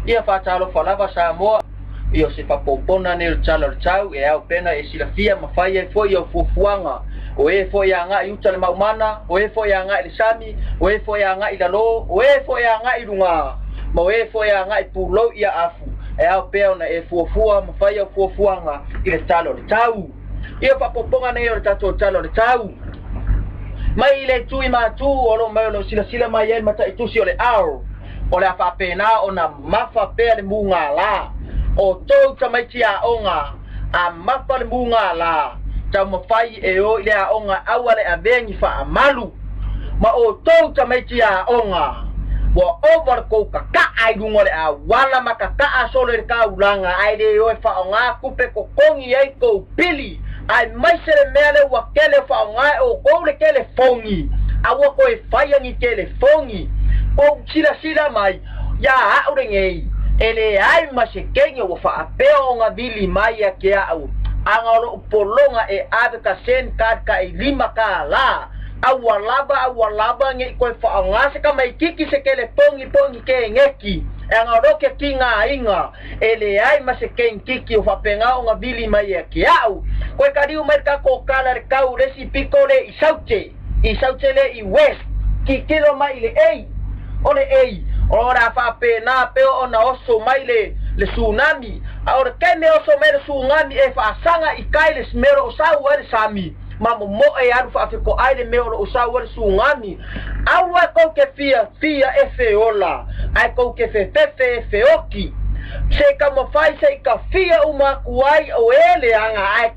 ia whātalo whalava sa moa i o se whapopona ne tala le tau e au pena e silafia mawhai e foi au fuafuanga o e foi a ngā i uta le maumana o e foi a ngā i le sami o e foi a ngā i lalo o e foi a ngā i runga ma o e foi a ngā i pūlau ia afu e au pea na e fuafua mawhai au fuafuanga i le talo le tau ia whapoponga nei o le tato talo le tau mai i le tui mātū o lo mai o lo sila mai e mata i tusi o le ao o le awhapena o na mafa pea le munga la o tou tamaiti a onga a mafa le munga la tau mawhai e o i le a onga awa le a vengi wha a malu ma o tou tamaiti a onga wa over ko kaka ai dungo le a wala makaka a solo le ka ulanga ai le o e wha o ngā kupe ko kongi ai ko pili ai mai se le mea le wakele wha o ngā o kou le kele fongi awa ko e whaiangi kele fongi o sila mai ya aure ngei ele ai ma se kenyo wa fa apeo nga vili mai ke au anga lo polonga e ave ka sen kad ka i lima ka la awalaba nge ko fa nga se ka mai kiki se kele pongi ke ngeki anga ro ke kinga inga ele ai ma se ken kiki fa penga nga vili mai ke au ko ka diu mai ka ko kala ka u resi pikole i sauche le i west ki kilo mai le ei ole ei ora fa pena peo ona oso mai le tsunami ora kene oso mai le tsunami e fa sanga i kai le smero osau e sami mamo mo e aru fa ko ai le meo osau e tsunami awa ko ke fia e feola ai ko ke fe oki se ka mo fai se ka fia uma kuai o ele anga ai